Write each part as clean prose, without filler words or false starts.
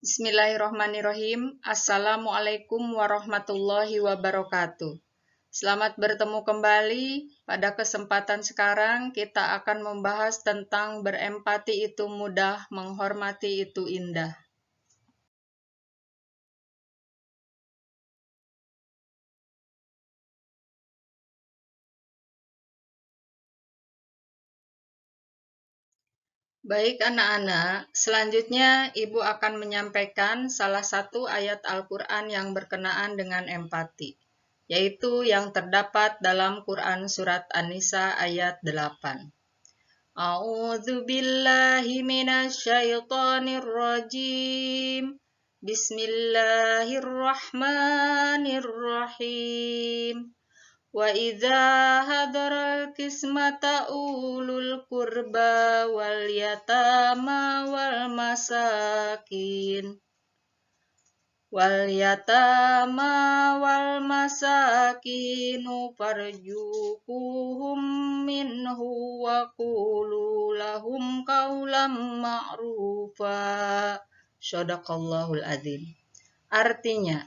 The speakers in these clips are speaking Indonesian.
Bismillahirrohmanirrohim. Assalamualaikum warahmatullahi wabarakatuh. Selamat bertemu kembali. Pada kesempatan sekarang kita akan membahas tentang berempati itu mudah, menghormati itu indah. Baik anak-anak, selanjutnya Ibu akan menyampaikan salah satu ayat Al-Quran yang berkenaan dengan empati, yaitu yang terdapat dalam Quran Surat An-Nisa ayat 8. A'udzu billahi minasyaitonir rajim. Bismillahirrahmanirrahim. Wa idza hadaral qismata ulul qurba wal yatama wal masakinu farjuquhum minhu wa qulu lahum qawlan ma'rufa. Shadaqallahul adzim. Artinya,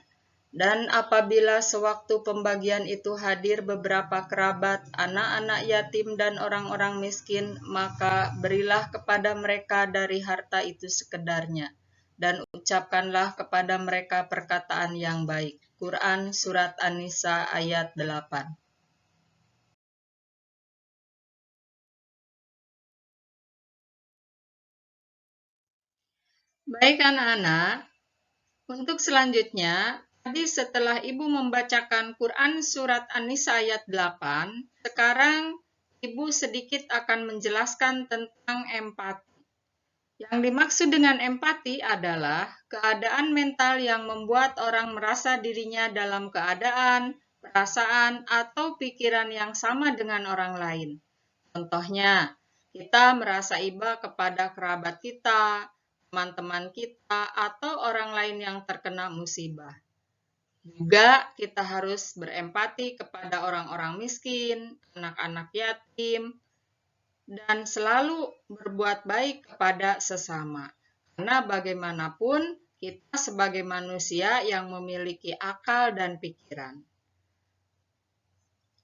dan apabila sewaktu pembagian itu hadir beberapa kerabat, anak-anak yatim dan orang-orang miskin, maka berilah kepada mereka dari harta itu sekedarnya, dan ucapkanlah kepada mereka perkataan yang baik. Quran Surat An-Nisa ayat 8. Baik anak-anak, untuk selanjutnya, tadi setelah Ibu membacakan Quran Surat An-Nisa ayat 8, sekarang Ibu sedikit akan menjelaskan tentang empati. Yang dimaksud dengan empati adalah keadaan mental yang membuat orang merasa dirinya dalam keadaan, perasaan, atau pikiran yang sama dengan orang lain. Contohnya, kita merasa iba kepada kerabat kita, teman-teman kita, atau orang lain yang terkena musibah. Juga kita harus berempati kepada orang-orang miskin, anak-anak yatim, dan selalu berbuat baik kepada sesama. Karena bagaimanapun kita sebagai manusia yang memiliki akal dan pikiran.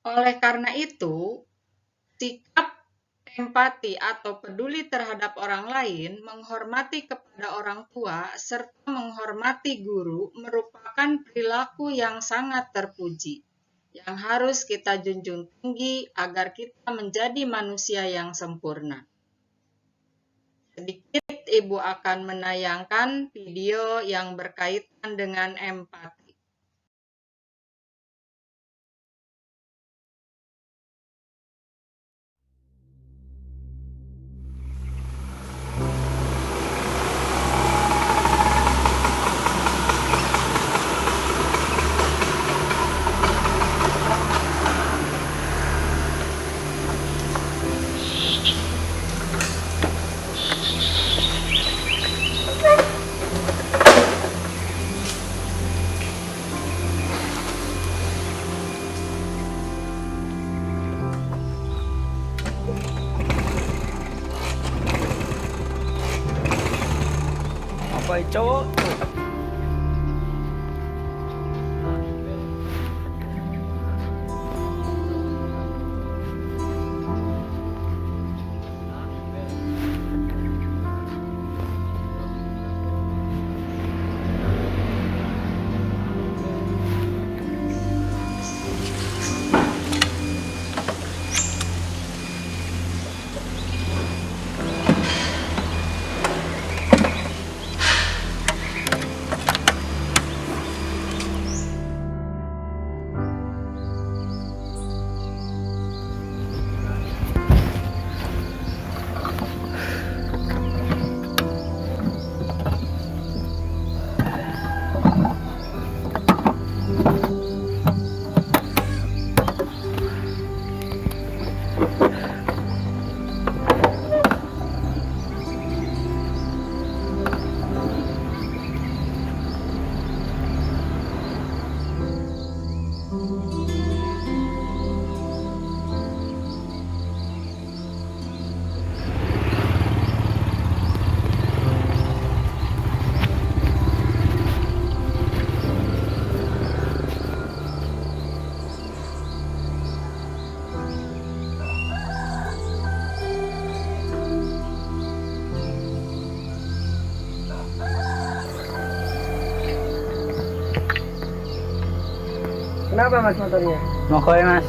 Oleh karena itu, sikap empati atau peduli terhadap orang lain, menghormati kepada orang tua, serta menghormati guru merupakan perilaku yang sangat terpuji, yang harus kita junjung tinggi agar kita menjadi manusia yang sempurna. Sedikit Ibu akan menayangkan video yang berkaitan dengan empati. Apa cowok? Kenapa mas motornya? Mogok ya mas.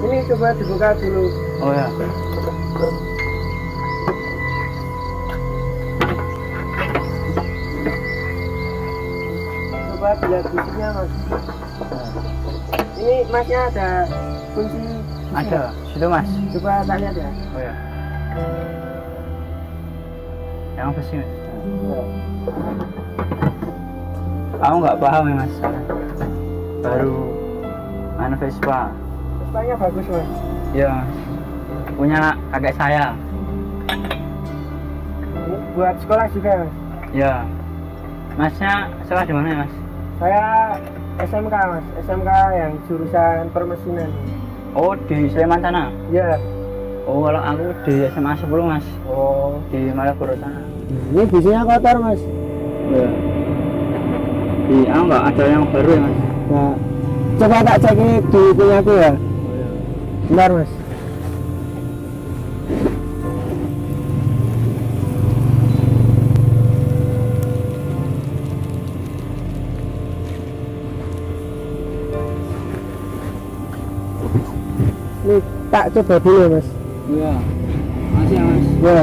Ini coba dibuka dulu. Oh ya. Coba dilihat kuncinya mas. Ini masnya ada kunci? Ada, situ mas. Coba tak lihat ya. Oh ya. Yang apa sih mas? Ya. Aku nggak paham ya mas. Baru main Vespa. Vespanya bagus mas. Ya mas. Punya kakek saya. Ini buat sekolah juga mas. Ya. Masnya sekolah di mana ya mas? Saya SMK mas, SMK yang jurusan permesinan. Oh di Sleman sana. Ya. Oh kalau aku di SMA 10 mas. Oh. Di Malioboro sana. Ini busnya kotor mas. Ya. Di aku nggak ada yang baru ya mas. Nah, coba tak cek di punya aku ya. Oh ya. Bentar mas. Ini tak coba dulu mas. Iya. Masih ya mas. Ya.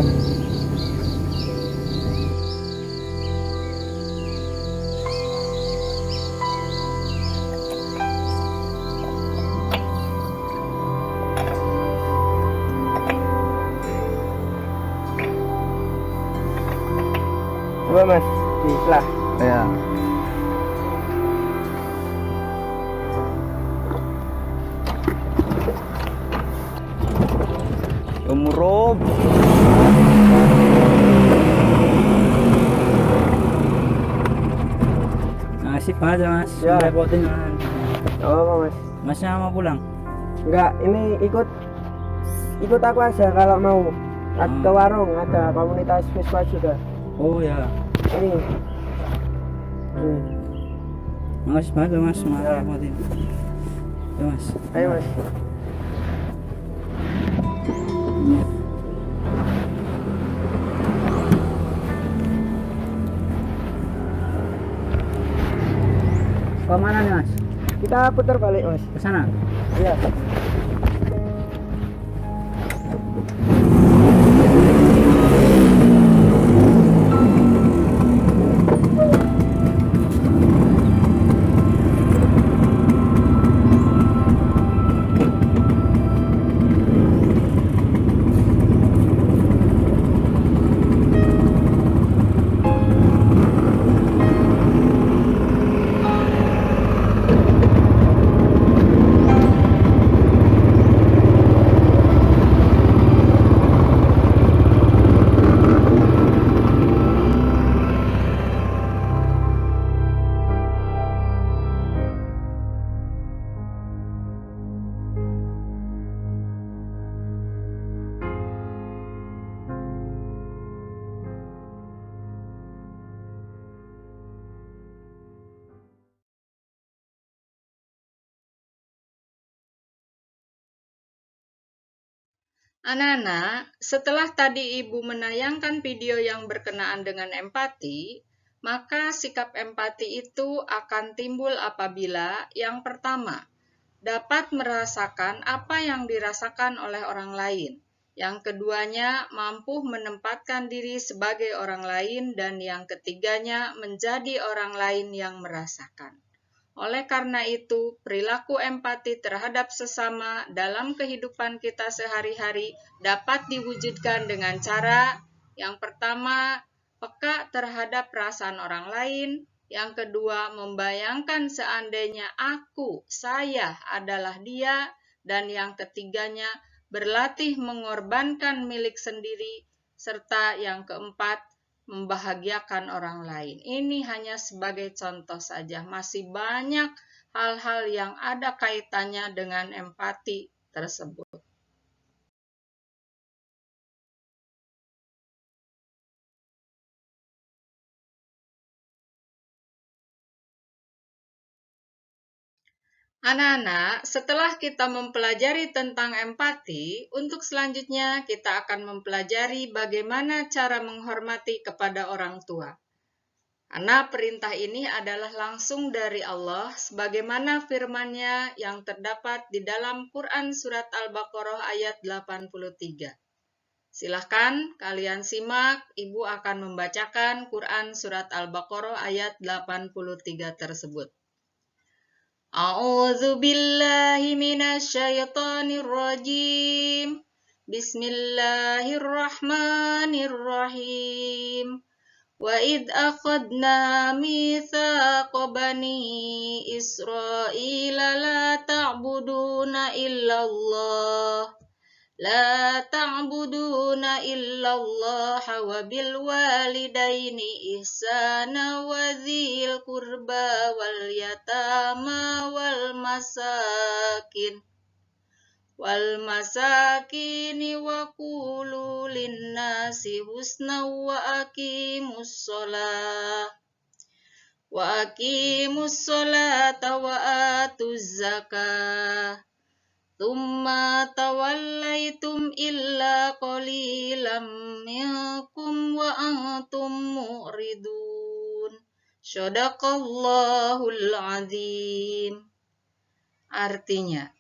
Coba mas, di sebelah. Ya. Umurob. Nasib aja mas. Ya. Repotin kan. Oh apa mas? Masnya mau pulang? Enggak, ini ikut aku aja kalau mau. Ke warung ada komunitas Vespa juga. Oh ya. Ini. Makasih banget mas. Repotin. Ya mas. Ayo mas. Kemana nih mas? Kita putar balik mas. Ke sana. Iya. Anak-anak, setelah tadi Ibu menayangkan video yang berkenaan dengan empati, maka sikap empati itu akan timbul apabila yang pertama, dapat merasakan apa yang dirasakan oleh orang lain. Yang keduanya, mampu menempatkan diri sebagai orang lain, dan yang ketiganya, menjadi orang lain yang merasakan. Oleh karena itu, perilaku empati terhadap sesama dalam kehidupan kita sehari-hari dapat diwujudkan dengan cara yang pertama, peka terhadap perasaan orang lain. Yang kedua, membayangkan seandainya saya adalah dia. Dan yang ketiganya, berlatih mengorbankan milik sendiri. Serta yang keempat, membahagiakan orang lain. Ini hanya sebagai contoh saja. Masih banyak hal-hal yang ada kaitannya dengan empati tersebut. Anak-anak, setelah kita mempelajari tentang empati, untuk selanjutnya kita akan mempelajari bagaimana cara menghormati kepada orang tua. Karena perintah ini adalah langsung dari Allah, sebagaimana firman-Nya yang terdapat di dalam Quran Surat Al-Baqarah ayat 83. Silahkan kalian simak, Ibu akan membacakan Quran Surat Al-Baqarah ayat 83 tersebut. A'udzu billahi minasyaitonir rajim. Bismillahirrahmanirrahim. Wa id akhadna mitsaqa bani Israila la ta'buduna illallah wa bil walidaini ihsana wa dzil qurba wal yatama wal masakini wa qulu linnasi husna wa aqimus sholata wa atuz zakah Tsumma tawallaitum illa qalilam minkum wa antum mu'ridun. Shadaqallahul azim. Artinya,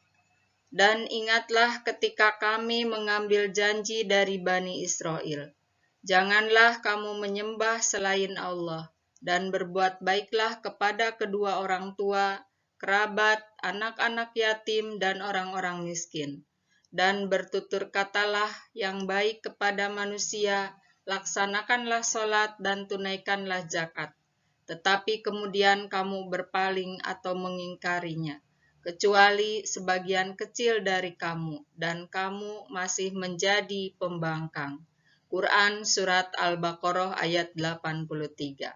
dan ingatlah ketika kami mengambil janji dari Bani Israel. Janganlah kamu menyembah selain Allah, dan berbuat baiklah kepada kedua orang tua, kerabat, anak-anak yatim, dan orang-orang miskin. Dan bertutur katalah yang baik kepada manusia, laksanakanlah sholat dan tunaikanlah zakat. Tetapi kemudian kamu berpaling atau mengingkarinya, kecuali sebagian kecil dari kamu, dan kamu masih menjadi pembangkang. Quran Surat Al-Baqarah ayat 83.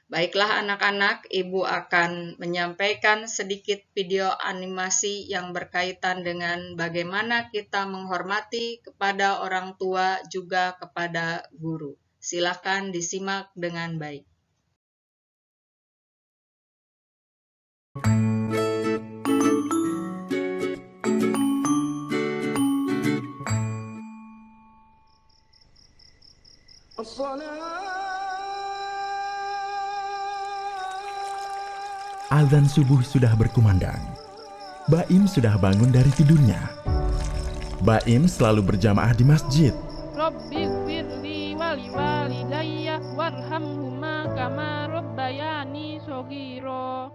Baiklah anak-anak, Ibu akan menyampaikan sedikit video animasi yang berkaitan dengan bagaimana kita menghormati kepada orang tua juga kepada guru. Silakan disimak dengan baik. Azan subuh sudah berkumandang. Baim sudah bangun dari tidurnya. Baim selalu berjamaah di masjid. Rabbighfirli wa liwalidayya warhamhuma kama rabbayani shaghira.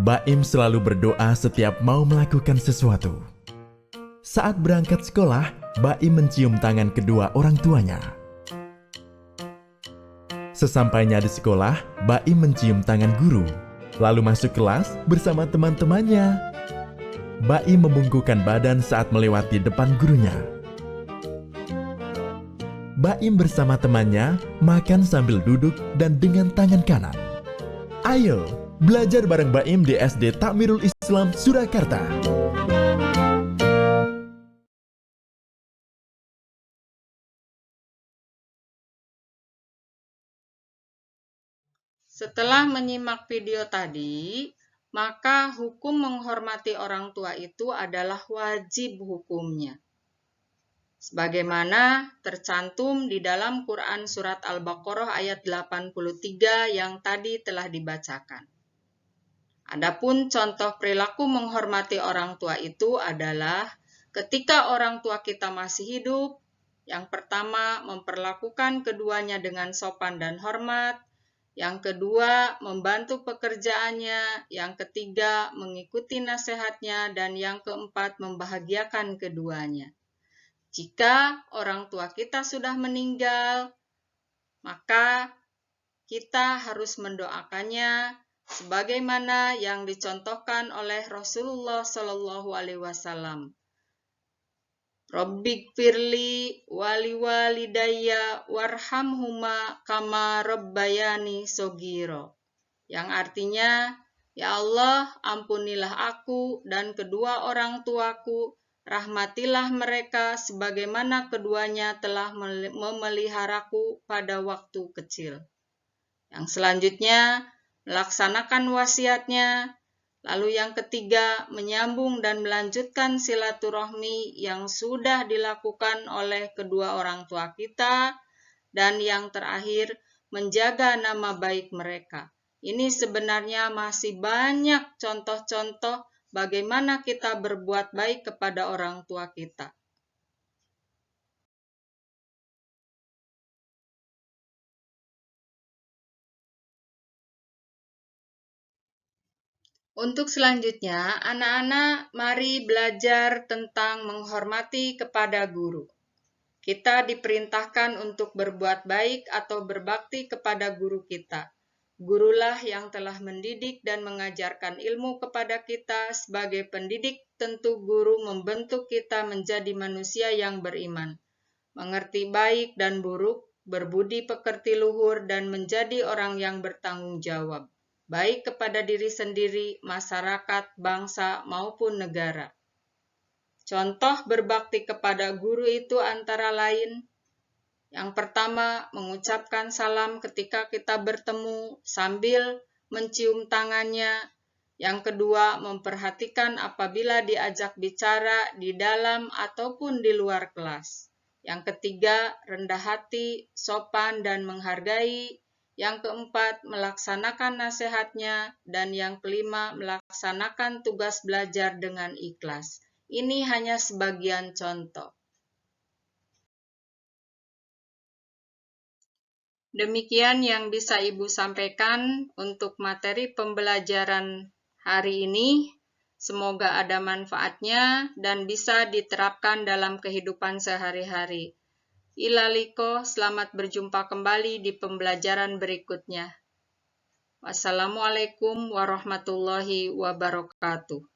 Baim selalu berdoa setiap mau melakukan sesuatu. Saat berangkat sekolah, Baim mencium tangan kedua orang tuanya. Sesampainya di sekolah, Baim mencium tangan guru, lalu masuk kelas bersama teman-temannya. Baim membungkukkan badan saat melewati depan gurunya. Baim bersama temannya makan sambil duduk dan dengan tangan kanan. Ayo, belajar bareng Baim di SD Takmirul Islam Surakarta. Setelah menyimak video tadi, maka hukum menghormati orang tua itu adalah wajib hukumnya. Sebagaimana tercantum di dalam Quran Surat Al-Baqarah ayat 83 yang tadi telah dibacakan. Adapun contoh perilaku menghormati orang tua itu adalah ketika orang tua kita masih hidup, yang pertama memperlakukan keduanya dengan sopan dan hormat, yang kedua, membantu pekerjaannya. Yang ketiga, mengikuti nasihatnya. Dan yang keempat, membahagiakan keduanya. Jika orang tua kita sudah meninggal, maka kita harus mendoakannya sebagaimana yang dicontohkan oleh Rasulullah SAW. Rabbighfirli wa liwalidayya warhamhuma kama rabbayani shaghira. Yang artinya, ya Allah, ampunilah aku dan kedua orang tuaku, rahmatilah mereka sebagaimana keduanya telah memeliharaku pada waktu kecil. Yang selanjutnya, melaksanakan wasiatnya, Lalu yang ketiga, menyambung dan melanjutkan silaturahmi yang sudah dilakukan oleh kedua orang tua kita. Dan yang terakhir, menjaga nama baik mereka. Ini sebenarnya masih banyak contoh-contoh bagaimana kita berbuat baik kepada orang tua kita. Untuk selanjutnya, anak-anak mari belajar tentang menghormati kepada guru. Kita diperintahkan untuk berbuat baik atau berbakti kepada guru kita. Gurulah yang telah mendidik dan mengajarkan ilmu kepada kita. Sebagai pendidik, tentu guru membentuk kita menjadi manusia yang beriman, mengerti baik dan buruk, berbudi pekerti luhur, dan menjadi orang yang bertanggung jawab, baik kepada diri sendiri, masyarakat, bangsa, maupun negara. Contoh berbakti kepada guru itu antara lain, yang pertama, mengucapkan salam ketika kita bertemu sambil mencium tangannya. Yang kedua, memperhatikan apabila diajak bicara di dalam ataupun di luar kelas. Yang ketiga, rendah hati, sopan, dan menghargai. Yang keempat, melaksanakan nasihatnya. Dan yang kelima, melaksanakan tugas belajar dengan ikhlas. Ini hanya sebagian contoh. Demikian yang bisa Ibu sampaikan untuk materi pembelajaran hari ini. Semoga ada manfaatnya dan bisa diterapkan dalam kehidupan sehari-hari. Ilaliko, selamat berjumpa kembali di pembelajaran berikutnya. Wassalamualaikum warahmatullahi wabarakatuh.